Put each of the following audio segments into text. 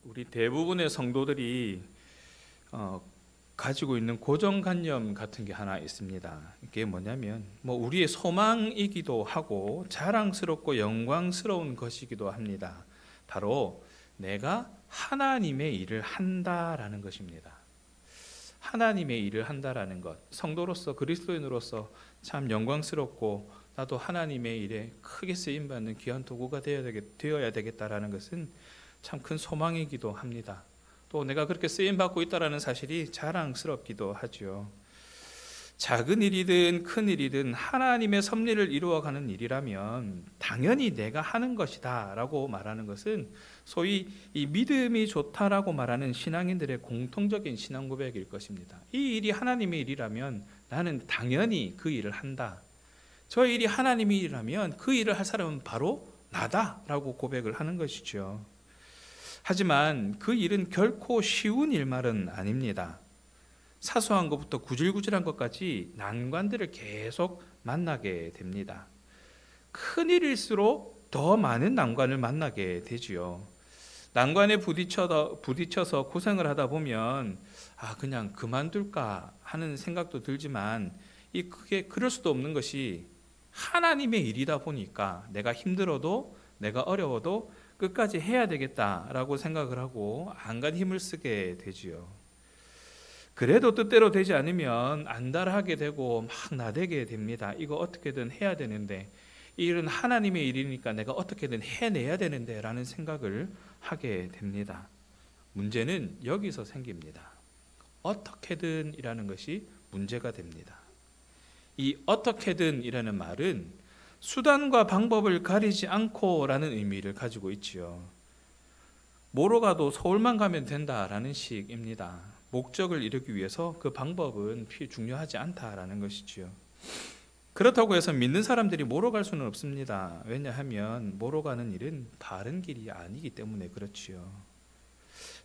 우리 대부분의 성도들이 가지고 있는 고정관념 같은 게 하나 있습니다. 이게 뭐냐면 우리의 소망이기도 하고 자랑스럽고 영광스러운 것이기도 합니다. 바로 내가 하나님의 일을 한다라는 것입니다. 하나님의 일을 한다라는 것, 성도로서 그리스도인으로서 참 영광스럽고 나도 하나님의 일에 크게 쓰임받는 귀한 도구가 되어야 되겠다라는 것은 참 큰 소망이기도 합니다. 또 내가 그렇게 쓰임받고 있다는 사실이 자랑스럽기도 하죠. 작은 일이든 큰 일이든 하나님의 섭리를 이루어가는 일이라면 당연히 내가 하는 것이다 라고 말하는 것은 소위 이 믿음이 좋다라고 말하는 신앙인들의 공통적인 신앙 고백일 것입니다. 이 일이 하나님의 일이라면 나는 당연히 그 일을 한다. 저 일이 하나님의 일이라면 그 일을 할 사람은 바로 나다라고 고백을 하는 것이죠. 하지만 그 일은 결코 쉬운 일말은 아닙니다. 사소한 것부터 구질구질한 것까지 난관들을 계속 만나게 됩니다. 큰 일일수록 더 많은 난관을 만나게 되지요. 난관에 부딪혀서 고생을 하다 보면 그냥 그만둘까 하는 생각도 들지만 그게 그럴 수도 없는 것이 하나님의 일이다 보니까 내가 힘들어도 내가 어려워도 끝까지 해야 되겠다라고 생각을 하고 안간 힘을 쓰게 되지요. 그래도 뜻대로 되지 않으면 안달하게 되고 막 나대게 됩니다. 이거 어떻게든 해야 되는데, 이 일은 하나님의 일이니까 내가 어떻게든 해내야 되는데 라는 생각을 하게 됩니다. 문제는 여기서 생깁니다. 어떻게든 이라는 것이 문제가 됩니다. 이 어떻게든 이라는 말은 수단과 방법을 가리지 않고 라는 의미를 가지고 있지요. 뭐로 가도 서울만 가면 된다라는 식입니다. 목적을 이루기 위해서 그 방법은 중요하지 않다라는 것이지요. 그렇다고 해서 믿는 사람들이 뭐로 갈 수는 없습니다. 왜냐하면 뭐로 가는 일은 바른 길이 아니기 때문에 그렇지요.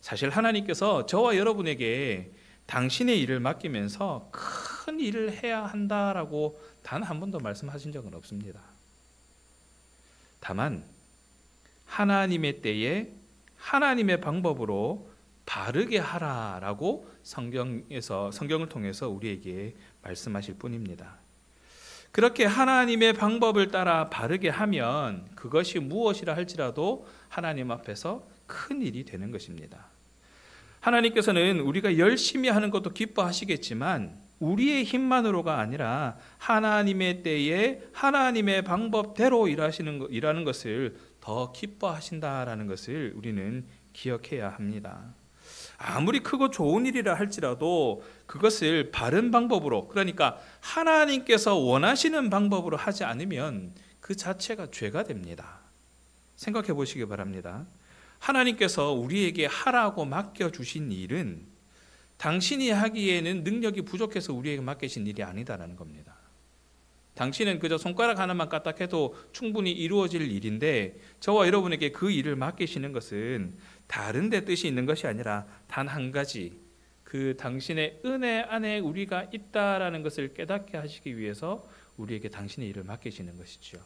사실 하나님께서 저와 여러분에게 당신의 일을 맡기면서 큰 일을 해야 한다라고 단 한 번도 말씀하신 적은 없습니다. 다만 하나님의 때에 하나님의 방법으로 바르게 하라라고 성경을 통해서 우리에게 말씀하실 뿐입니다. 그렇게 하나님의 방법을 따라 바르게 하면 그것이 무엇이라 할지라도 하나님 앞에서 큰 일이 되는 것입니다. 하나님께서는 우리가 열심히 하는 것도 기뻐하시겠지만 우리의 힘만으로가 아니라 하나님의 때에 하나님의 방법대로 일하는 것을 더 기뻐하신다라는 것을 우리는 기억해야 합니다. 아무리 크고 좋은 일이라 할지라도 그것을 바른 방법으로, 그러니까 하나님께서 원하시는 방법으로 하지 않으면 그 자체가 죄가 됩니다. 생각해 보시기 바랍니다. 하나님께서 우리에게 하라고 맡겨주신 일은 당신이 하기에는 능력이 부족해서 우리에게 맡기신 일이 아니다라는 겁니다. 당신은 그저 손가락 하나만 까딱해도 충분히 이루어질 일인데 저와 여러분에게 그 일을 맡기시는 것은 다른 데 뜻이 있는 것이 아니라 단 한 가지, 그 당신의 은혜 안에 우리가 있다라는 것을 깨닫게 하시기 위해서 우리에게 당신의 일을 맡기시는 것이죠.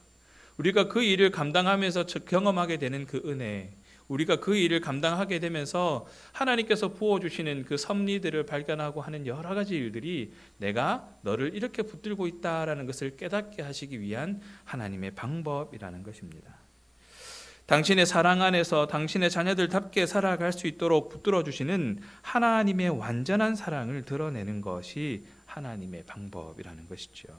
우리가 그 일을 감당하면서 경험하게 되는 그 은혜, 우리가 그 일을 감당하게 되면서 하나님께서 부어주시는 그 섭리들을 발견하고 하는 여러 가지 일들이 내가 너를 이렇게 붙들고 있다라는 것을 깨닫게 하시기 위한 하나님의 방법이라는 것입니다. 당신의 사랑 안에서 당신의 자녀들답게 살아갈 수 있도록 붙들어주시는 하나님의 완전한 사랑을 드러내는 것이 하나님의 방법이라는 것이죠.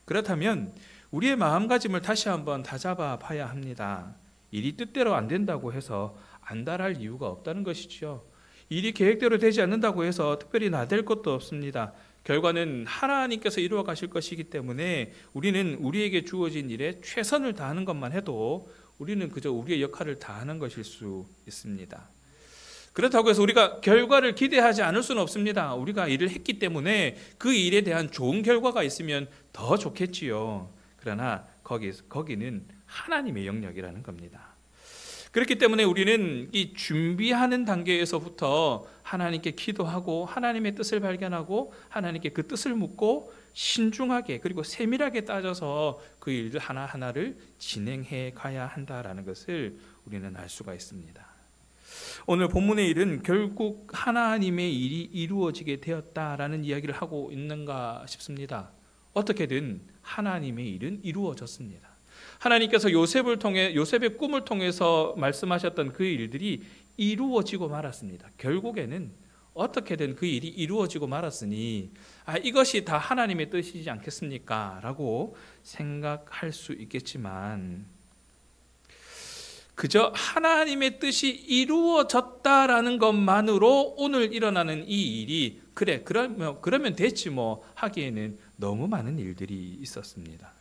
그렇다면 우리의 마음가짐을 다시 한번 다잡아 봐야 합니다. 일이 뜻대로 안 된다고 해서 안달할 이유가 없다는 것이죠. 일이 계획대로 되지 않는다고 해서 특별히 나댈 것도 없습니다. 결과는 하나님께서 이루어 가실 것이기 때문에 우리는 우리에게 주어진 일에 최선을 다하는 것만 해도 우리는 그저 우리의 역할을 다하는 것일 수 있습니다. 그렇다고 해서 우리가 결과를 기대하지 않을 수는 없습니다. 우리가 일을 했기 때문에 그 일에 대한 좋은 결과가 있으면 더 좋겠지요. 그러나 거기는 하나님의 영역이라는 겁니다. 그렇기 때문에 우리는 이 준비하는 단계에서부터 하나님께 기도하고 하나님의 뜻을 발견하고 하나님께 그 뜻을 묻고 신중하게 그리고 세밀하게 따져서 그 일들 하나하나를 진행해 가야 한다라는 것을 우리는 알 수가 있습니다. 오늘 본문의 일은 결국 하나님의 일이 이루어지게 되었다라는 이야기를 하고 있는가 싶습니다. 어떻게든 하나님의 일은 이루어졌습니다. 하나님께서 요셉의 꿈을 통해서 말씀하셨던 그 일들이 이루어지고 말았습니다. 결국에는 어떻게든 그 일이 이루어지고 말았으니 이것이 다 하나님의 뜻이지 않겠습니까? 라고 생각할 수 있겠지만 그저 하나님의 뜻이 이루어졌다라는 것만으로 오늘 일어나는 이 일이 그러면 됐지 뭐 하기에는 너무 많은 일들이 있었습니다.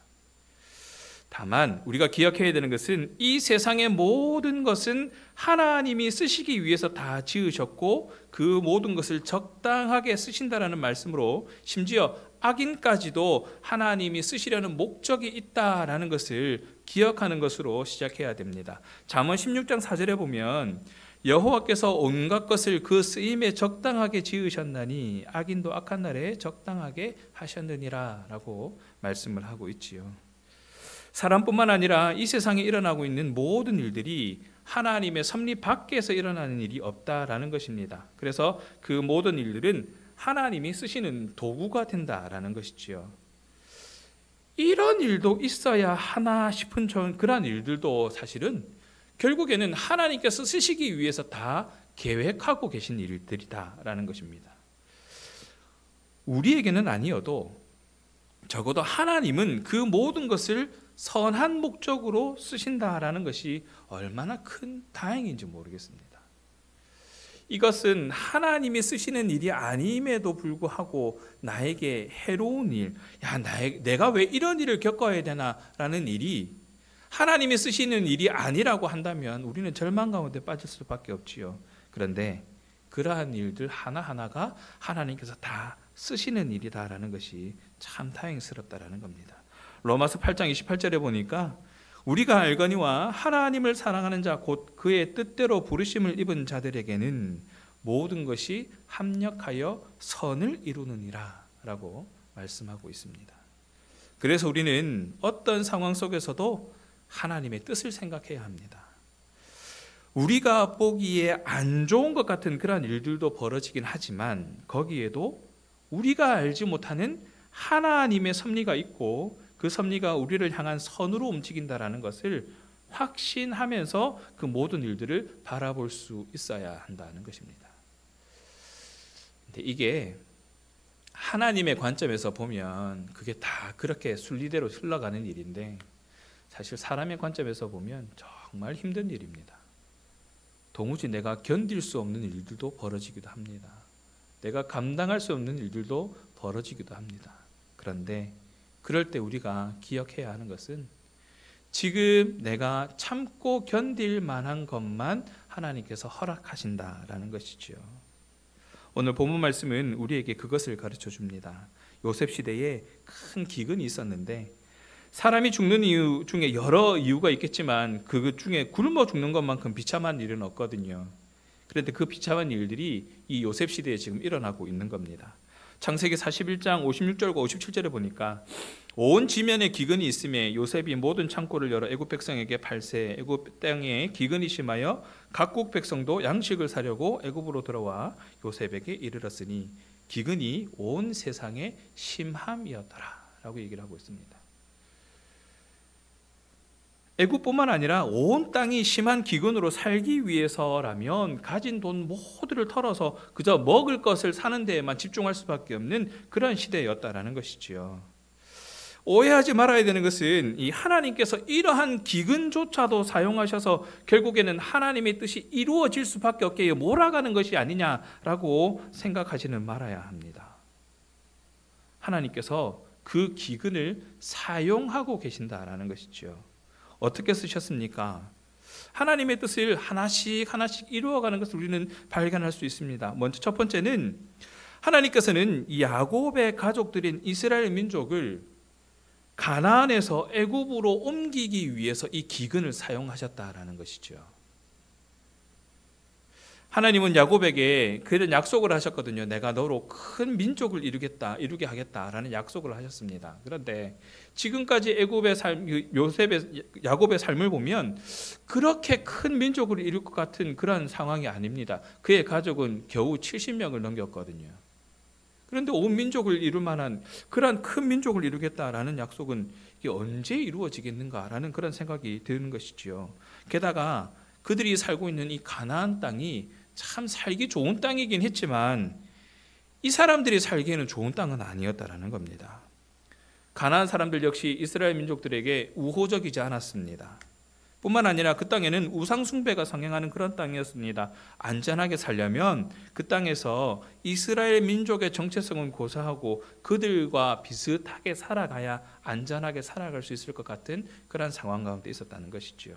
다만 우리가 기억해야 되는 것은 이 세상의 모든 것은 하나님이 쓰시기 위해서 다 지으셨고 그 모든 것을 적당하게 쓰신다라는 말씀으로 심지어 악인까지도 하나님이 쓰시려는 목적이 있다라는 것을 기억하는 것으로 시작해야 됩니다. 잠언 16장 4절에 보면 여호와께서 온갖 것을 그 쓰임에 적당하게 지으셨나니 악인도 악한 날에 적당하게 하셨느니라 라고 말씀을 하고 있지요. 사람뿐만 아니라 이 세상에 일어나고 있는 모든 일들이 하나님의 섭리 밖에서 일어나는 일이 없다라는 것입니다. 그래서 그 모든 일들은 하나님이 쓰시는 도구가 된다라는 것이지요. 이런 일도 있어야 하나 싶은 그런 일들도 사실은 결국에는 하나님께서 쓰시기 위해서 다 계획하고 계신 일들이다라는 것입니다. 우리에게는 아니어도 적어도 하나님은 그 모든 것을 선한 목적으로 쓰신다라는 것이 얼마나 큰 다행인지 모르겠습니다. 이것은 하나님이 쓰시는 일이 아님에도 불구하고 나에게 해로운 일, 내가 왜 이런 일을 겪어야 되나라는 일이 하나님이 쓰시는 일이 아니라고 한다면 우리는 절망 가운데 빠질 수밖에 없지요. 그런데 그러한 일들 하나하나가 하나님께서 다 쓰시는 일이다라는 것이 참 다행스럽다라는 겁니다. 로마서 8장 28절에 보니까 우리가 알거니와 하나님을 사랑하는 자 곧 그의 뜻대로 부르심을 입은 자들에게는 모든 것이 합력하여 선을 이루느니라 라고 말씀하고 있습니다. 그래서 우리는 어떤 상황 속에서도 하나님의 뜻을 생각해야 합니다. 우리가 보기에 안 좋은 것 같은 그런 일들도 벌어지긴 하지만 거기에도 우리가 알지 못하는 하나님의 섭리가 있고 그 섭리가 우리를 향한 선으로 움직인다라는 것을 확신하면서 그 모든 일들을 바라볼 수 있어야 한다는 것입니다. 근데 이게 하나님의 관점에서 보면 그게 다 그렇게 순리대로 흘러가는 일인데 사실 사람의 관점에서 보면 정말 힘든 일입니다. 도무지 내가 견딜 수 없는 일들도 벌어지기도 합니다. 내가 감당할 수 없는 일들도 벌어지기도 합니다. 그런데 그럴 때 우리가 기억해야 하는 것은 지금 내가 참고 견딜 만한 것만 하나님께서 허락하신다라는 것이지요. 오늘 본문 말씀은 우리에게 그것을 가르쳐 줍니다. 요셉 시대에 큰 기근이 있었는데 사람이 죽는 이유 중에 여러 이유가 있겠지만 그 중에 굶어 죽는 것만큼 비참한 일은 없거든요. 그런데 그 비참한 일들이 이 요셉 시대에 지금 일어나고 있는 겁니다. 창세기 41장 56절과 57절에 보니까 온 지면에 기근이 있음에 요셉이 모든 창고를 열어 애굽 백성에게 팔세 애굽 땅에 기근이 심하여 각국 백성도 양식을 사려고 애굽으로 들어와 요셉에게 이르렀으니 기근이 온 세상에 심함이었더라 라고 얘기를 하고 있습니다. 애굽뿐만 아니라 온 땅이 심한 기근으로 살기 위해서라면 가진 돈 모두를 털어서 그저 먹을 것을 사는 데에만 집중할 수밖에 없는 그런 시대였다라는 것이지요. 오해하지 말아야 되는 것은 이 하나님께서 이러한 기근조차도 사용하셔서 결국에는 하나님의 뜻이 이루어질 수밖에 없게 몰아가는 것이 아니냐라고 생각하지는 말아야 합니다. 하나님께서 그 기근을 사용하고 계신다라는 것이죠. 어떻게 쓰셨습니까? 하나님의 뜻을 하나씩 이루어가는 것을 우리는 발견할 수 있습니다. 먼저 첫 번째는 하나님께서는 야곱의 가족들인 이스라엘 민족을 가나안에서 애굽으로 옮기기 위해서 이 기근을 사용하셨다라는 것이죠. 하나님은 야곱에게 그런 약속을 하셨거든요. 내가 너로 큰 민족을 이루게 하겠다라는 약속을 하셨습니다. 그런데 지금까지 애굽의 삶, 야곱의 삶을 보면 그렇게 큰 민족을 이룰 것 같은 그런 상황이 아닙니다. 그의 가족은 겨우 70명을 넘겼거든요. 그런데 온 민족을 이룰 만한 그런 큰 민족을 이루겠다라는 약속은 이게 언제 이루어지겠는가라는 그런 생각이 드는 것이지요. 게다가 그들이 살고 있는 이 가나안 땅이 참 살기 좋은 땅이긴 했지만 이 사람들이 살기에는 좋은 땅은 아니었다라는 겁니다. 가나안 사람들 역시 이스라엘 민족들에게 우호적이지 않았습니다. 뿐만 아니라 그 땅에는 우상 숭배가 성행하는 그런 땅이었습니다. 안전하게 살려면 그 땅에서 이스라엘 민족의 정체성은 고사하고 그들과 비슷하게 살아가야 안전하게 살아갈 수 있을 것 같은 그런 상황 가운데 있었다는 것이지요.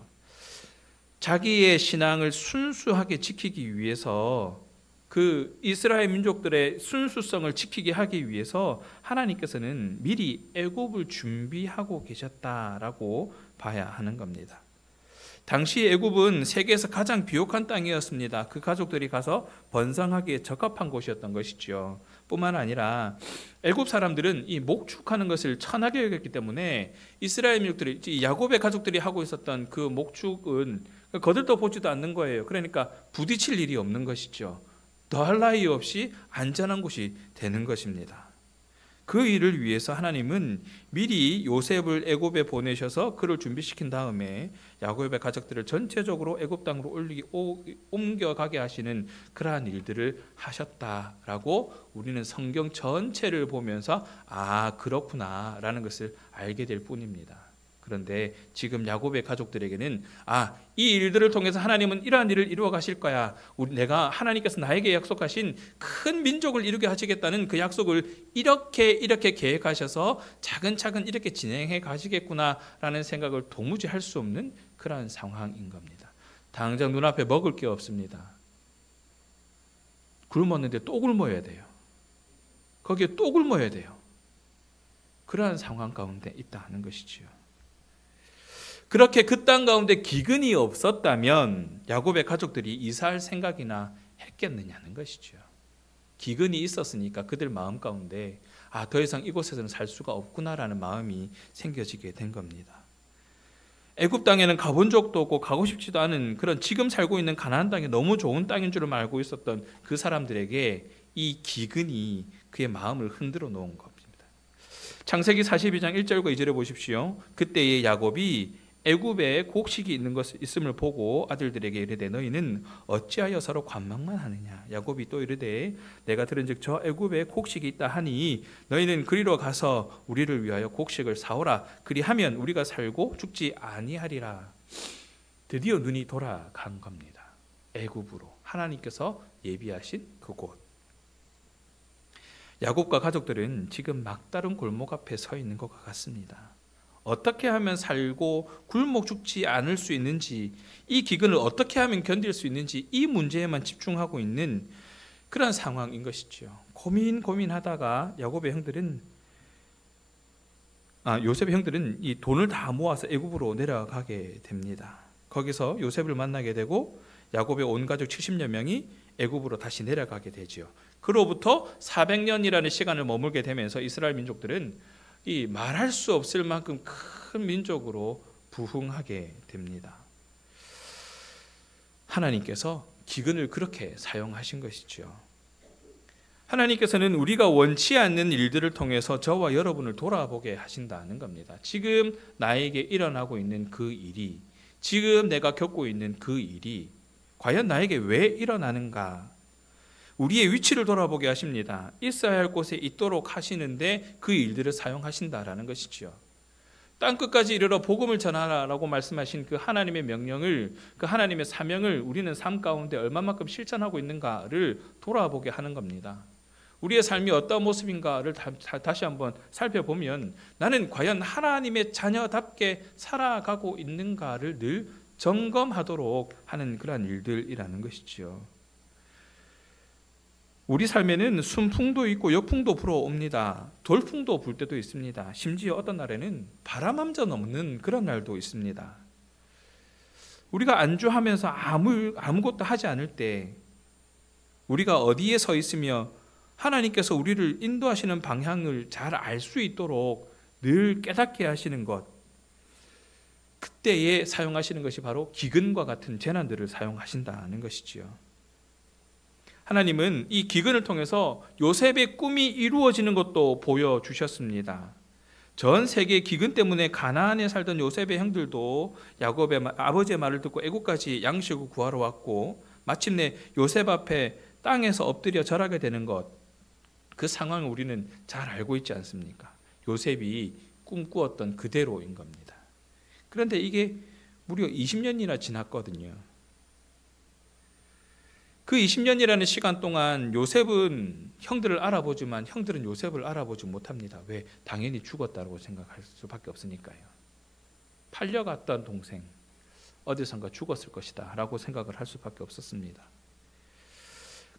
자기의 신앙을 순수하게 지키기 위해서 그 이스라엘 민족들의 순수성을 지키게 하기 위해서 하나님께서는 미리 애굽을 준비하고 계셨다라고 봐야 하는 겁니다. 당시 애굽은 세계에서 가장 비옥한 땅이었습니다. 그 가족들이 가서 번성하기에 적합한 곳이었던 것이죠. 뿐만 아니라 애굽 사람들은 이 목축하는 것을 천하게 여겼기 때문에 이스라엘 민족들이, 야곱의 가족들이 하고 있었던 그 목축은 거들떠 보지도 않는 거예요. 그러니까 부딪힐 일이 없는 것이죠. 더할 나위 없이 안전한 곳이 되는 것입니다. 그 일을 위해서 하나님은 미리 요셉을 애굽에 보내셔서 그를 준비시킨 다음에 야곱의 가족들을 전체적으로 애굽 땅으로 옮겨가게 하시는 그러한 일들을 하셨다라고 우리는 성경 전체를 보면서 그렇구나라는 것을 알게 될 뿐입니다. 그런데 지금 야곱의 가족들에게는 이 일들을 통해서 하나님은 이러한 일을 이루어 가실 거야. 내가 하나님께서 나에게 약속하신 큰 민족을 이루게 하시겠다는 그 약속을 이렇게 계획하셔서 차근차근 이렇게 진행해 가시겠구나라는 생각을 도무지 할 수 없는 그러한 상황인 겁니다. 당장 눈앞에 먹을 게 없습니다. 굶었는데 또 굶어야 돼요. 거기에 또 굶어야 돼요. 그러한 상황 가운데 있다는 것이지요. 그렇게 그 땅 가운데 기근이 없었다면 야곱의 가족들이 이사할 생각이나 했겠느냐는 것이죠. 기근이 있었으니까 그들 마음 가운데 더 이상 이곳에서는 살 수가 없구나라는 마음이 생겨지게 된 겁니다. 애굽 땅에는 가본 적도 없고 가고 싶지도 않은 그런 지금 살고 있는 가나안 땅이 너무 좋은 땅인 줄 알고 있었던 그 사람들에게 이 기근이 그의 마음을 흔들어 놓은 겁니다. 창세기 42장 1절과 2절에 보십시오. 그때의 야곱이 애굽에 곡식이 있음을 보고 아들들에게 이르되 너희는 어찌하여 서로 관망만 하느냐. 야곱이 또 이르되 내가 들은즉 저 애굽에 곡식이 있다 하니 너희는 그리로 가서 우리를 위하여 곡식을 사오라. 그리하면 우리가 살고 죽지 아니하리라. 드디어 눈이 돌아간 겁니다. 애굽으로 하나님께서 예비하신 그곳. 야곱과 가족들은 지금 막다른 골목 앞에 서 있는 것 같습니다. 어떻게 하면 살고 굶어 죽지 않을 수 있는지, 이 기근을 어떻게 하면 견딜 수 있는지 이 문제에만 집중하고 있는 그런 상황인 것이죠. 고민하다가 요셉의 형들은 이 돈을 다 모아서 애굽으로 내려가게 됩니다. 거기서 요셉을 만나게 되고 야곱의 온 가족 70여 명이 애굽으로 다시 내려가게 되죠. 그로부터 400년이라는 시간을 머물게 되면서 이스라엘 민족들은 이 말할 수 없을 만큼 큰 민족으로 부흥하게 됩니다. 하나님께서 기근을 그렇게 사용하신 것이죠. 하나님께서는 우리가 원치 않는 일들을 통해서 저와 여러분을 돌아보게 하신다는 겁니다. 지금 나에게 일어나고 있는 그 일이, 지금 내가 겪고 있는 그 일이 과연 나에게 왜 일어나는가? 우리의 위치를 돌아보게 하십니다. 있어야 할 곳에 있도록 하시는데 그 일들을 사용하신다라는 것이죠. 땅끝까지 이르러 복음을 전하라라고 말씀하신 그 하나님의 명령을, 그 하나님의 사명을 우리는 삶 가운데 얼마만큼 실천하고 있는가를 돌아보게 하는 겁니다. 우리의 삶이 어떤 모습인가를 다시 한번 살펴보면 나는 과연 하나님의 자녀답게 살아가고 있는가를 늘 점검하도록 하는 그러한 일들이라는 것이죠. 우리 삶에는 순풍도 있고 역풍도 불어옵니다. 돌풍도 불 때도 있습니다. 심지어 어떤 날에는 바람 한 점 없는 그런 날도 있습니다. 우리가 안주하면서 아무것도 하지 않을 때 우리가 어디에 서 있으며 하나님께서 우리를 인도하시는 방향을 잘 알 수 있도록 늘 깨닫게 하시는 것, 그때에 사용하시는 것이 바로 기근과 같은 재난들을 사용하신다는 것이지요. 하나님은 이 기근을 통해서 요셉의 꿈이 이루어지는 것도 보여주셨습니다. 전 세계 기근 때문에 가나안에 살던 요셉의 형들도 야곱의 아버지의 말을 듣고 애국까지 양식을 구하러 왔고, 마침내 요셉 앞에 땅에서 엎드려 절하게 되는 것, 그 상황을 우리는 잘 알고 있지 않습니까? 요셉이 꿈꾸었던 그대로인 겁니다. 그런데 이게 무려 20년이나 지났거든요. 그 20년이라는 시간 동안 요셉은 형들을 알아보지만 형들은 요셉을 알아보지 못합니다. 왜? 당연히 죽었다고 생각할 수밖에 없으니까요. 팔려갔던 동생, 어디선가 죽었을 것이다 라고 생각을 할 수밖에 없었습니다.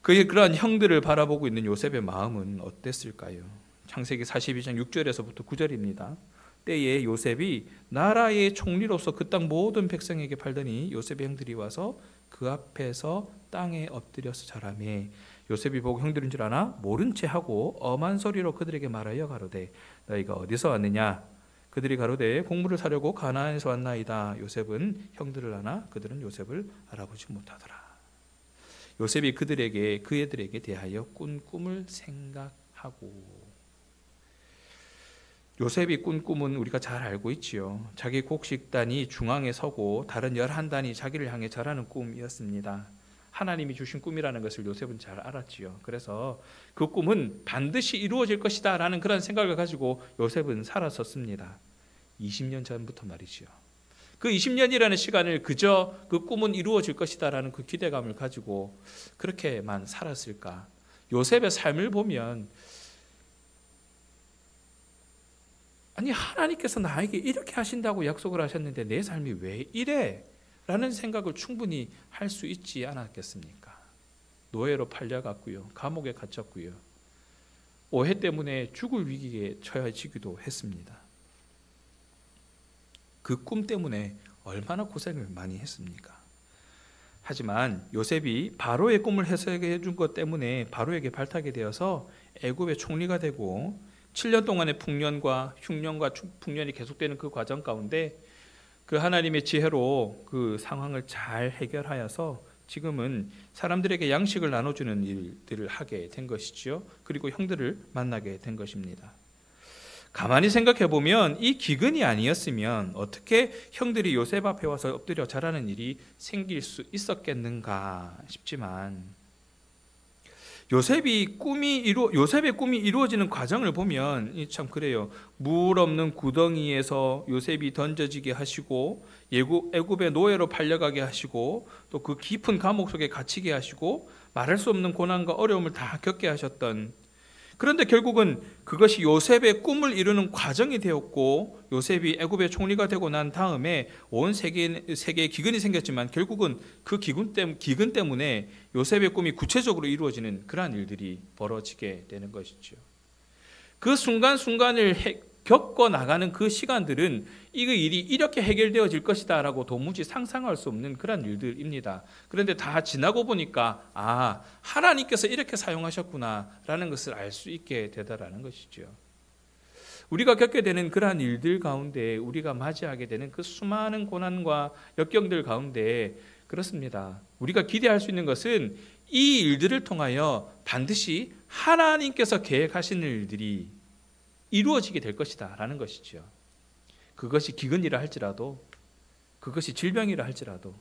그러한 형들을 바라보고 있는 요셉의 마음은 어땠을까요? 창세기 42장 6절에서부터 9절입니다. 때에 요셉이 나라의 총리로서 그 땅 모든 백성에게 팔더니 요셉의 형들이 와서 그 앞에서 땅에 엎드려서 절하매 요셉이 보고 형들인 줄 아나 모른 채 하고 엄한 소리로 그들에게 말하여 가로되 너희가 어디서 왔느냐? 그들이 가로되 곡물을 사려고 가나안에서 왔나이다. 요셉은 형들을 아나 그들은 요셉을 알아보지 못하더라. 요셉이 그애들에게 대하여 꾼 꿈을 생각하고, 요셉이 꾼 꿈은 우리가 잘 알고 있지요. 자기 곡식단이 중앙에 서고 다른 11단이 자기를 향해 절하는 꿈이었습니다. 하나님이 주신 꿈이라는 것을 요셉은 잘 알았지요. 그래서 그 꿈은 반드시 이루어질 것이다 라는 그런 생각을 가지고 요셉은 살았었습니다. 20년 전부터 말이지요. 그 20년이라는 시간을 그저 그 꿈은 이루어질 것이다 라는 그 기대감을 가지고 그렇게만 살았을까? 요셉의 삶을 보면, 아니 하나님께서 나에게 이렇게 하신다고 약속을 하셨는데 내 삶이 왜 이래? 라는 생각을 충분히 할 수 있지 않았겠습니까? 노예로 팔려갔고요, 감옥에 갇혔고요, 오해 때문에 죽을 위기에 처해지기도 했습니다. 그 꿈 때문에 얼마나 고생을 많이 했습니까? 하지만 요셉이 바로의 꿈을 해석해 준 것 때문에 바로에게 발탁이 되어서 애굽의 총리가 되고 7년 동안의 풍년과 흉년과 풍년이 계속되는 그 과정 가운데 그 하나님의 지혜로 그 상황을 잘 해결하여서 지금은 사람들에게 양식을 나눠주는 일들을 하게 된 것이지요. 그리고 형들을 만나게 된 것입니다. 가만히 생각해 보면 이 기근이 아니었으면 어떻게 형들이 요셉 앞에 와서 엎드려 절하는 일이 생길 수 있었겠는가 싶지만, 요셉의 꿈이 이루어지는 과정을 보면 참 그래요. 물 없는 구덩이에서 요셉이 던져지게 하시고, 애굽의 노예로 팔려가게 하시고, 또 그 깊은 감옥 속에 갇히게 하시고, 말할 수 없는 고난과 어려움을 다 겪게 하셨던, 그런데 결국은 그것이 요셉의 꿈을 이루는 과정이 되었고, 요셉이 애굽의 총리가 되고 난 다음에 온 세계에 기근이 생겼지만 결국은 그 기근 때문에 요셉의 꿈이 구체적으로 이루어지는 그러한 일들이 벌어지게 되는 것이죠. 그 순간순간을 겪어 나가는 그 시간들은 이 일이 이렇게 해결되어질 것이다 라고 도무지 상상할 수 없는 그런 일들입니다. 그런데 다 지나고 보니까 하나님께서 이렇게 사용하셨구나 라는 것을 알 수 있게 되더라는 것이죠. 우리가 겪게 되는 그러한 일들 가운데, 우리가 맞이하게 되는 그 수많은 고난과 역경들 가운데, 그렇습니다. 우리가 기대할 수 있는 것은 이 일들을 통하여 반드시 하나님께서 계획하시는 일들이 이루어지게 될 것이다 라는 것이죠. 그것이 기근이라 할지라도, 그것이 질병이라 할지라도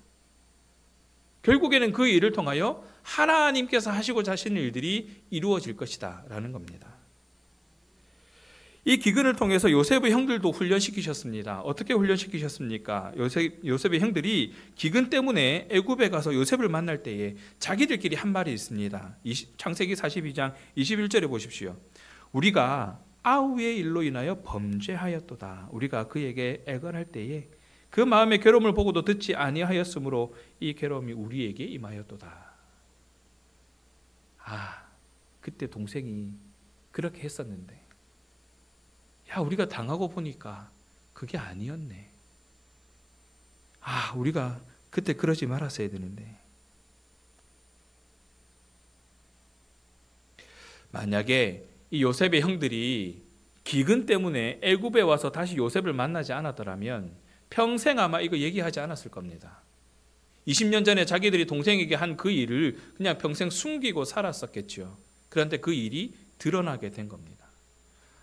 결국에는 그 일을 통하여 하나님께서 하시고자 하시는 일들이 이루어질 것이다 라는 겁니다. 이 기근을 통해서 요셉의 형들도 훈련시키셨습니다. 어떻게 훈련시키셨습니까? 요셉의 형들이 기근 때문에 애굽에 가서 요셉을 만날 때에 자기들끼리 한 말이 있습니다. 창세기 42장 21절에 보십시오. 우리가 아우의 일로 인하여 범죄하였도다. 우리가 그에게 애걸할 때에 그 마음의 괴로움을 보고도 듣지 아니하였으므로 이 괴로움이 우리에게 임하였도다. 그때 동생이 그렇게 했었는데, 우리가 당하고 보니까 그게 아니었네. 우리가 그때 그러지 말았어야 되는데. 만약에 이 요셉의 형들이 기근 때문에 애굽에 와서 다시 요셉을 만나지 않았더라면 평생 아마 이거 얘기하지 않았을 겁니다. 20년 전에 자기들이 동생에게 한 그 일을 그냥 평생 숨기고 살았었겠죠. 그런데 그 일이 드러나게 된 겁니다.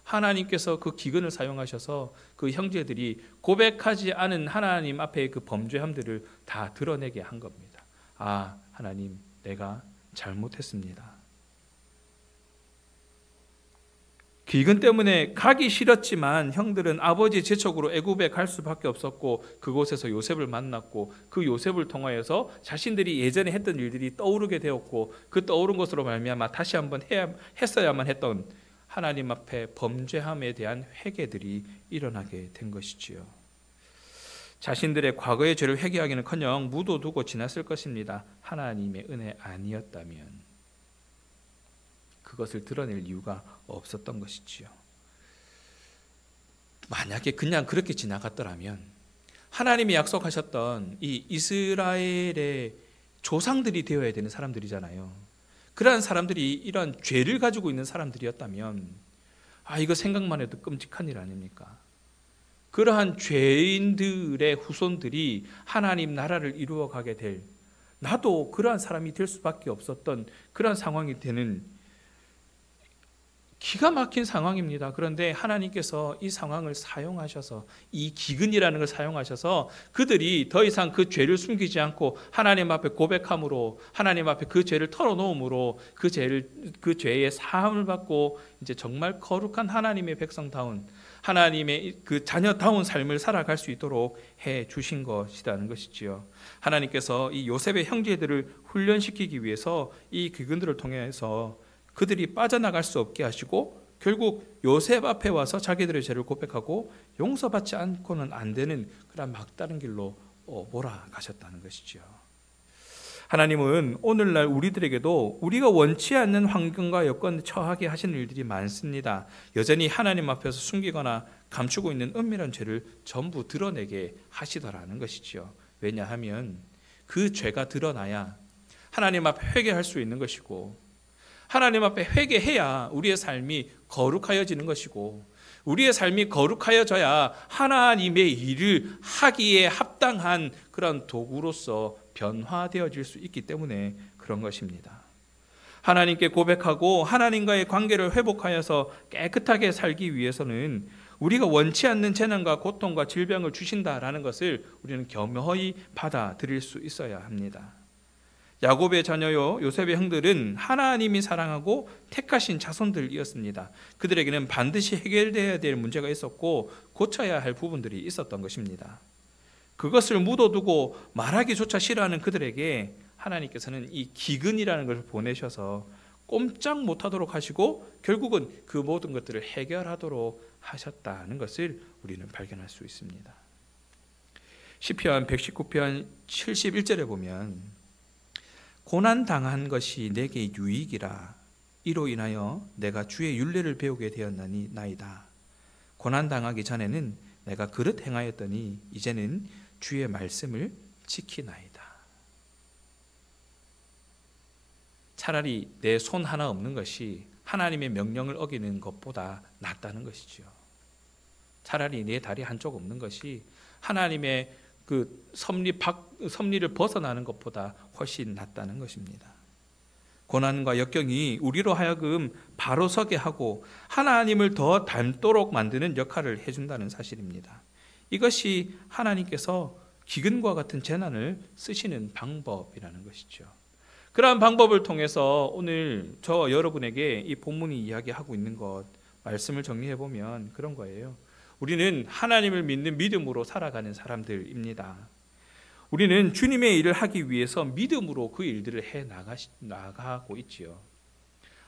하나님께서 그 기근을 사용하셔서 그 형제들이 고백하지 않은 하나님 앞에 그 범죄함들을 다 드러내게 한 겁니다. 아, 하나님, 내가 잘못했습니다. 기근 때문에 가기 싫었지만 형들은 아버지 재촉으로 애굽에 갈 수밖에 없었고 그곳에서 요셉을 만났고 그 요셉을 통하여서 자신들이 예전에 했던 일들이 떠오르게 되었고 그 떠오른 것으로 말미암아 다시 한번 했어야만 했던 하나님 앞에 범죄함에 대한 회개들이 일어나게 된 것이지요. 자신들의 과거의 죄를 회개하기는커녕 묻어두고 지났을 것입니다. 하나님의 은혜 아니었다면 그것을 드러낼 이유가 없었던 것이지요. 만약에 그냥 그렇게 지나갔더라면 하나님이 약속하셨던 이 이스라엘의 조상들이 되어야 되는 사람들이잖아요. 그러한 사람들이 이런 죄를 가지고 있는 사람들이었다면 이거 생각만 해도 끔찍한 일 아닙니까? 그러한 죄인들의 후손들이 하나님 나라를 이루어가게 될, 나도 그러한 사람이 될 수밖에 없었던 그러한 상황이 되는 기가 막힌 상황입니다. 그런데 하나님께서 이 상황을 사용하셔서, 이 기근이라는 걸 사용하셔서 그들이 더 이상 그 죄를 숨기지 않고 하나님 앞에 고백함으로, 하나님 앞에 그 죄를 털어놓음으로 그 죄의 사함을 받고 이제 정말 거룩한 하나님의 백성다운, 하나님의 그 자녀다운 삶을 살아갈 수 있도록 해 주신 것이라는 것이지요. 하나님께서 이 요셉의 형제들을 훈련시키기 위해서 이 기근들을 통해서 그들이 빠져나갈 수 없게 하시고 결국 요셉 앞에 와서 자기들의 죄를 고백하고 용서받지 않고는 안 되는 그런 막다른 길로 몰아가셨다는 것이죠. 하나님은 오늘날 우리들에게도 우리가 원치 않는 환경과 여건에 처하게 하시는 일들이 많습니다. 여전히 하나님 앞에서 숨기거나 감추고 있는 은밀한 죄를 전부 드러내게 하시더라는 것이죠. 왜냐하면 그 죄가 드러나야 하나님 앞에 회개할 수 있는 것이고, 하나님 앞에 회개해야 우리의 삶이 거룩하여지는 것이고, 우리의 삶이 거룩하여져야 하나님의 일을 하기에 합당한 그런 도구로서 변화되어질 수 있기 때문에 그런 것입니다. 하나님께 고백하고 하나님과의 관계를 회복하여서 깨끗하게 살기 위해서는 우리가 원치 않는 재난과 고통과 질병을 주신다라는 것을 우리는 겸허히 받아들일 수 있어야 합니다. 야곱의 자녀요 요셉의 형들은 하나님이 사랑하고 택하신 자손들이었습니다. 그들에게는 반드시 해결되어야 될 문제가 있었고 고쳐야 할 부분들이 있었던 것입니다. 그것을 묻어두고 말하기조차 싫어하는 그들에게 하나님께서는 이 기근이라는 것을 보내셔서 꼼짝 못하도록 하시고 결국은 그 모든 것들을 해결하도록 하셨다는 것을 우리는 발견할 수 있습니다. 시편 119편 71절에 보면 고난당한 것이 내게 유익이라. 이로 인하여 내가 주의 율례를 배우게 되었나이다. 고난당하기 전에는 내가 그릇 행하였더니 이제는 주의 말씀을 지키나이다. 차라리 내 손 하나 없는 것이 하나님의 명령을 어기는 것보다 낫다는 것이죠. 차라리 내 다리 한쪽 없는 것이 하나님의 그 섭리를 벗어나는 것보다 훨씬 낫다는 것입니다. 고난과 역경이 우리로 하여금 바로 서게 하고 하나님을 더 닮도록 만드는 역할을 해준다는 사실입니다. 이것이 하나님께서 기근과 같은 재난을 쓰시는 방법이라는 것이죠. 그러한 방법을 통해서 오늘 저 여러분에게 이 본문이 이야기하고 있는 것, 말씀을 정리해 보면 그런 거예요. 우리는 하나님을 믿는 믿음으로 살아가는 사람들입니다. 우리는 주님의 일을 하기 위해서 믿음으로 그 일들을 해 나가고 있지요.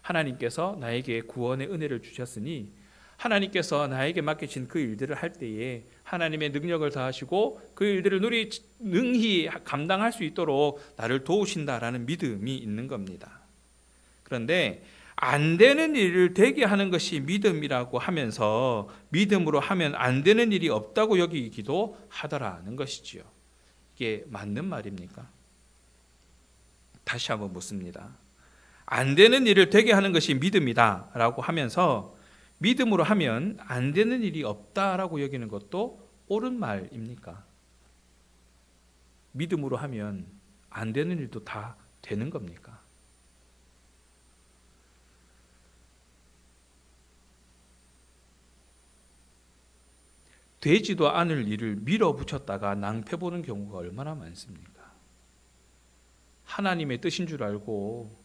하나님께서 나에게 구원의 은혜를 주셨으니 하나님께서 나에게 맡기신 그 일들을 할 때에 하나님의 능력을 다하시고 그 일들을 능히 감당할 수 있도록 나를 도우신다라는 믿음이 있는 겁니다. 그런데 안 되는 일을 되게 하는 것이 믿음이라고 하면서 믿음으로 하면 안 되는 일이 없다고 여기기도 하더라는 것이지요. 이게 맞는 말입니까? 다시 한번 묻습니다. 안 되는 일을 되게 하는 것이 믿음이다 라고 하면서 믿음으로 하면 안 되는 일이 없다라고 여기는 것도 옳은 말입니까? 믿음으로 하면 안 되는 일도 다 되는 겁니까? 되지도 않을 일을 밀어붙였다가 낭패보는 경우가 얼마나 많습니까? 하나님의 뜻인 줄 알고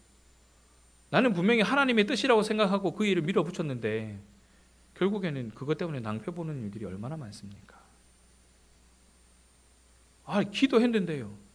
나는 분명히 하나님의 뜻이라고 생각하고 그 일을 밀어붙였는데 결국에는 그것 때문에 낭패보는 일들이 얼마나 많습니까? 기도했는데요.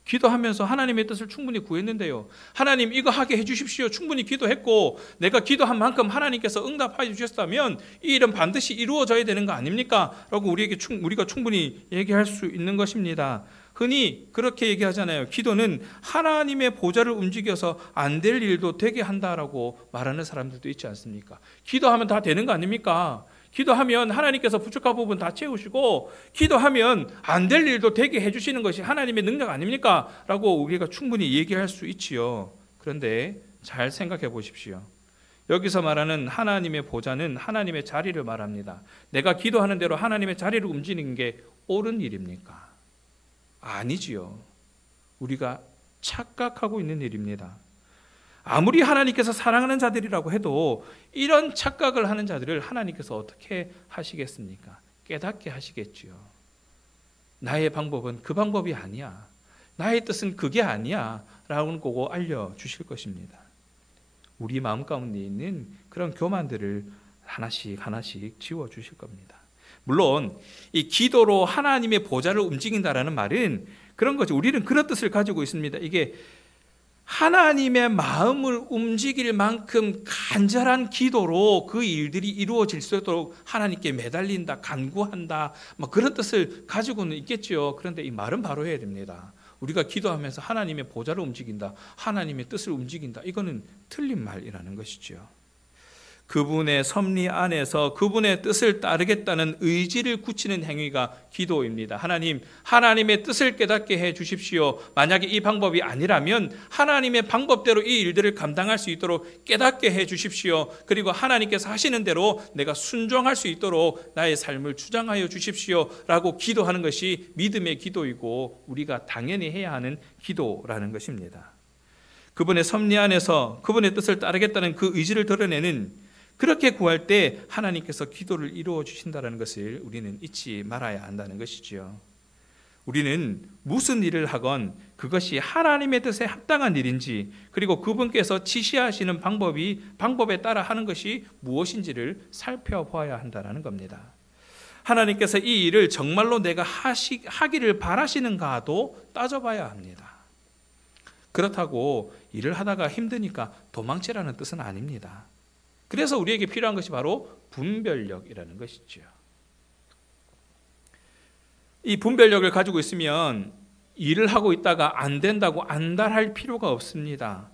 기도하면서 하나님의 뜻을 충분히 구했는데요. 하나님 이거 하게 해주십시오. 충분히 기도했고 내가 기도한 만큼 하나님께서 응답해 주셨다면 이 일은 반드시 이루어져야 되는 거 아닙니까? 라고 우리가 충분히 얘기할 수 있는 것입니다. 흔히 그렇게 얘기하잖아요. 기도는 하나님의 보좌를 움직여서 안 될 일도 되게 한다라고 말하는 사람들도 있지 않습니까? 기도하면 다 되는 거 아닙니까? 기도하면 하나님께서 부족한 부분 다 채우시고 기도하면 안 될 일도 되게 해주시는 것이 하나님의 능력 아닙니까? 라고 우리가 충분히 얘기할 수 있지요. 그런데 잘 생각해 보십시오. 여기서 말하는 하나님의 보좌는 하나님의 자리를 말합니다. 내가 기도하는 대로 하나님의 자리를 움직이는 게 옳은 일입니까? 아니지요. 우리가 착각하고 있는 일입니다. 아무리 하나님께서 사랑하는 자들이라고 해도 이런 착각을 하는 자들을 하나님께서 어떻게 하시겠습니까? 깨닫게 하시겠지요. 나의 방법은 그 방법이 아니야. 나의 뜻은 그게 아니야. 라고 보고 알려주실 것입니다. 우리 마음 가운데 있는 그런 교만들을 하나씩 하나씩 지워주실 겁니다. 물론 이 기도로 하나님의 보좌를 움직인다라는 말은 그런 거죠. 우리는 그런 뜻을 가지고 있습니다. 이게 하나님의 마음을 움직일 만큼 간절한 기도로 그 일들이 이루어질 수 있도록 하나님께 매달린다, 간구한다, 그런 뜻을 가지고는 있겠죠. 그런데 이 말은 바로 해야 됩니다. 우리가 기도하면서 하나님의 보좌를 움직인다, 하나님의 뜻을 움직인다, 이거는 틀린 말이라는 것이죠. 그분의 섭리 안에서 그분의 뜻을 따르겠다는 의지를 굳히는 행위가 기도입니다. 하나님의 뜻을 깨닫게 해 주십시오. 만약에 이 방법이 아니라면 하나님의 방법대로 이 일들을 감당할 수 있도록 깨닫게 해 주십시오. 그리고 하나님께서 하시는 대로 내가 순종할 수 있도록 나의 삶을 주장하여 주십시오. 라고 기도하는 것이 믿음의 기도이고 우리가 당연히 해야 하는 기도라는 것입니다. 그분의 섭리 안에서 그분의 뜻을 따르겠다는 그 의지를 드러내는 그렇게 구할 때 하나님께서 기도를 이루어 주신다는 것을 우리는 잊지 말아야 한다는 것이지요. 우리는 무슨 일을 하건 그것이 하나님의 뜻에 합당한 일인지 그리고 그분께서 지시하시는 방법에 따라 하는 것이 무엇인지를 살펴보아야 한다는 겁니다. 하나님께서 이 일을 정말로 내가 하기를 바라시는가도 따져봐야 합니다. 그렇다고 일을 하다가 힘드니까 도망치라는 뜻은 아닙니다. 그래서 우리에게 필요한 것이 바로 분별력이라는 것이죠. 이 분별력을 가지고 있으면 일을 하고 있다가 안 된다고 안달할 필요가 없습니다.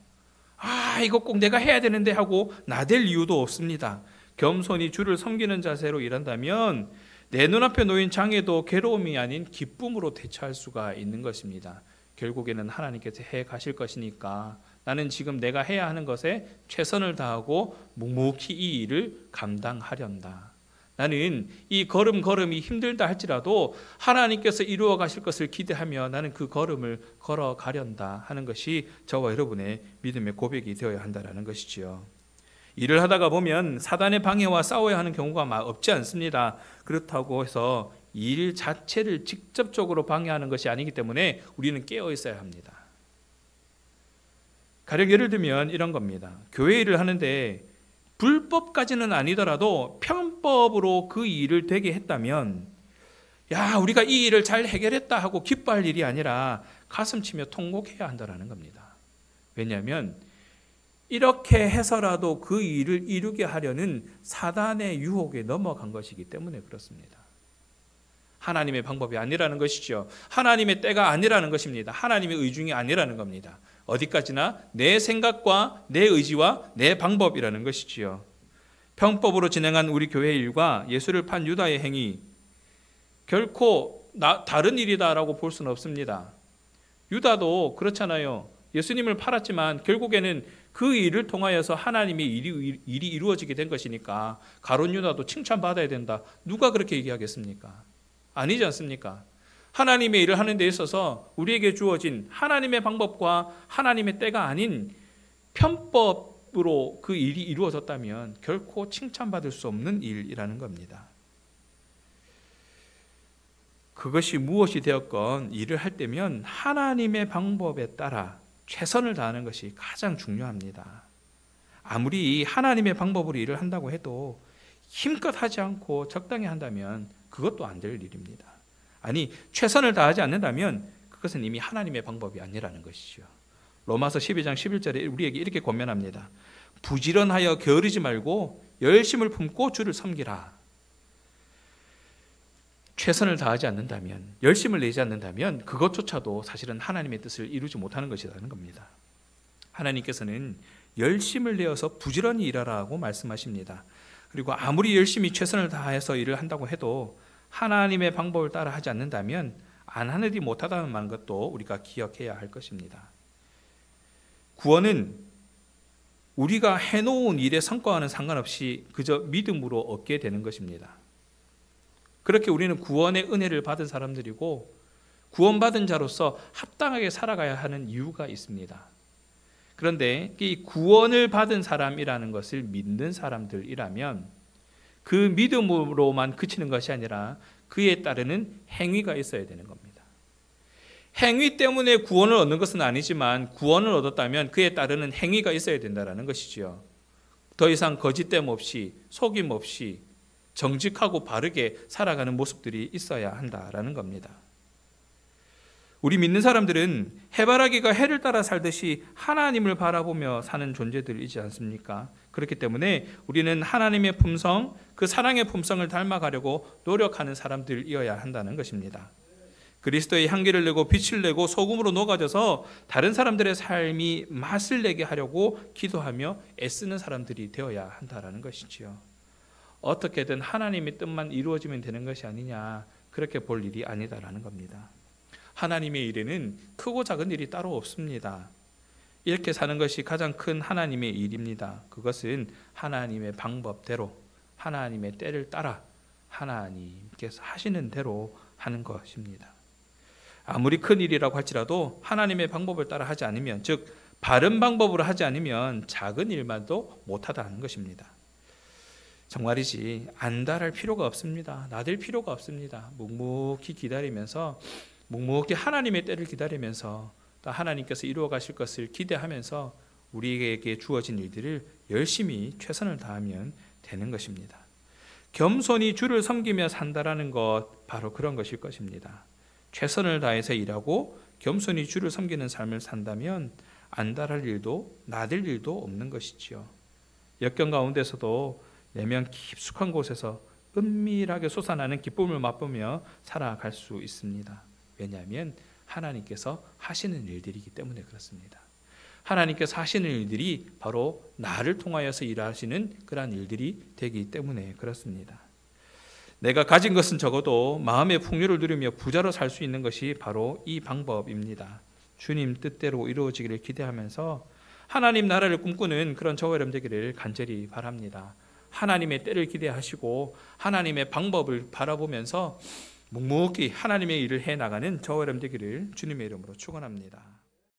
이거 꼭 내가 해야 되는데 하고 나댈 이유도 없습니다. 겸손히 주를 섬기는 자세로 일한다면 내 눈앞에 놓인 장애도 괴로움이 아닌 기쁨으로 대처할 수가 있는 것입니다. 결국에는 하나님께서 해 가실 것이니까 나는 지금 내가 해야 하는 것에 최선을 다하고 묵묵히 이 일을 감당하련다. 나는 이 걸음걸음이 힘들다 할지라도 하나님께서 이루어 가실 것을 기대하며 나는 그 걸음을 걸어가련다 하는 것이 저와 여러분의 믿음의 고백이 되어야 한다는 것이지요. 일을 하다가 보면 사단의 방해와 싸워야 하는 경우가 없지 않습니다. 그렇다고 해서 일 자체를 직접적으로 방해하는 것이 아니기 때문에 우리는 깨어 있어야 합니다. 가령 예를 들면 이런 겁니다. 교회 일을 하는데 불법까지는 아니더라도 편법으로 그 일을 되게 했다면 우리가 이 일을 잘 해결했다 하고 기뻐할 일이 아니라 가슴치며 통곡해야 한다는 겁니다. 왜냐하면 이렇게 해서라도 그 일을 이루게 하려는 사단의 유혹에 넘어간 것이기 때문에 그렇습니다. 하나님의 방법이 아니라는 것이죠. 하나님의 때가 아니라는 것입니다. 하나님의 의중이 아니라는 겁니다. 어디까지나 내 생각과 내 의지와 내 방법이라는 것이지요. 편법으로 진행한 우리 교회 일과 예수를 판 유다의 행위 결코 다른 일이다라고 볼 수는 없습니다. 유다도 그렇잖아요. 예수님을 팔았지만 결국에는 그 일을 통하여서 하나님의 일이 이루어지게 된 것이니까 가룟 유다도 칭찬받아야 된다. 누가 그렇게 얘기하겠습니까? 아니지 않습니까? 하나님의 일을 하는 데 있어서 우리에게 주어진 하나님의 방법과 하나님의 때가 아닌 편법으로 그 일이 이루어졌다면 결코 칭찬받을 수 없는 일이라는 겁니다. 그것이 무엇이 되었건 일을 할 때면 하나님의 방법에 따라 최선을 다하는 것이 가장 중요합니다. 아무리 하나님의 방법으로 일을 한다고 해도 힘껏 하지 않고 적당히 한다면 그것도 안 될 일입니다. 아니, 최선을 다하지 않는다면 그것은 이미 하나님의 방법이 아니라는 것이죠. 로마서 12장 11절에 우리에게 이렇게 권면합니다. 부지런하여 게으르지 말고 열심을 품고 주를 섬기라. 최선을 다하지 않는다면, 열심을 내지 않는다면 그것조차도 사실은 하나님의 뜻을 이루지 못하는 것이라는 겁니다. 하나님께서는 열심을 내어서 부지런히 일하라고 말씀하십니다. 그리고 아무리 열심히 최선을 다해서 일을 한다고 해도 하나님의 방법을 따라 하지 않는다면 안 하느니 못하다는 것도 우리가 기억해야 할 것입니다. 구원은 우리가 해놓은 일의 성과와는 상관없이 그저 믿음으로 얻게 되는 것입니다. 그렇게 우리는 구원의 은혜를 받은 사람들이고 구원받은 자로서 합당하게 살아가야 하는 이유가 있습니다. 그런데 이 구원을 받은 사람이라는 것을 믿는 사람들이라면 그 믿음으로만 그치는 것이 아니라 그에 따르는 행위가 있어야 되는 겁니다. 행위 때문에 구원을 얻는 것은 아니지만 구원을 얻었다면 그에 따르는 행위가 있어야 된다는 것이지요. 더 이상 거짓됨 없이 속임 없이 정직하고 바르게 살아가는 모습들이 있어야 한다라는 겁니다. 우리 믿는 사람들은 해바라기가 해를 따라 살듯이 하나님을 바라보며 사는 존재들이지 않습니까? 그렇기 때문에 우리는 하나님의 품성, 그 사랑의 품성을 닮아가려고 노력하는 사람들이어야 한다는 것입니다. 그리스도의 향기를 내고 빛을 내고 소금으로 녹아져서 다른 사람들의 삶이 맛을 내게 하려고 기도하며 애쓰는 사람들이 되어야 한다는 것이지요. 어떻게든 하나님의 뜻만 이루어지면 되는 것이 아니냐, 그렇게 볼 일이 아니다라는 겁니다. 하나님의 일에는 크고 작은 일이 따로 없습니다. 이렇게 사는 것이 가장 큰 하나님의 일입니다. 그것은 하나님의 방법대로 하나님의 때를 따라 하나님께서 하시는 대로 하는 것입니다. 아무리 큰 일이라고 할지라도 하나님의 방법을 따라 하지 않으면, 즉 바른 방법으로 하지 않으면 작은 일만도 못하다는 것입니다. 정말이지 안달할 필요가 없습니다. 나댈 필요가 없습니다. 묵묵히 기다리면서, 묵묵히 하나님의 때를 기다리면서 또 하나님께서 이루어 가실 것을 기대하면서 우리에게 주어진 일들을 열심히 최선을 다하면 되는 것입니다. 겸손히 주를 섬기며 산다라는 것, 바로 그런 것일 것입니다. 최선을 다해서 일하고 겸손히 주를 섬기는 삶을 산다면 안달할 일도 나댈 일도 없는 것이지요. 역경 가운데서도 내면 깊숙한 곳에서 은밀하게 솟아나는 기쁨을 맛보며 살아갈 수 있습니다. 왜냐하면 하나님께서 하시는 일들이기 때문에 그렇습니다. 하나님께서 하시는 일들이 바로 나를 통하여서 일하시는 그러한 일들이 되기 때문에 그렇습니다. 내가 가진 것은 적어도 마음의 풍요를 누리며 부자로 살 수 있는 것이 바로 이 방법입니다. 주님 뜻대로 이루어지기를 기대하면서 하나님 나라를 꿈꾸는 그런 저와 여러분 되기를 간절히 바랍니다. 하나님의 때를 기대하시고 하나님의 방법을 바라보면서 묵묵히 하나님의 일을 해나가는 저와 여러분 되기를 주님의 이름으로 축원합니다.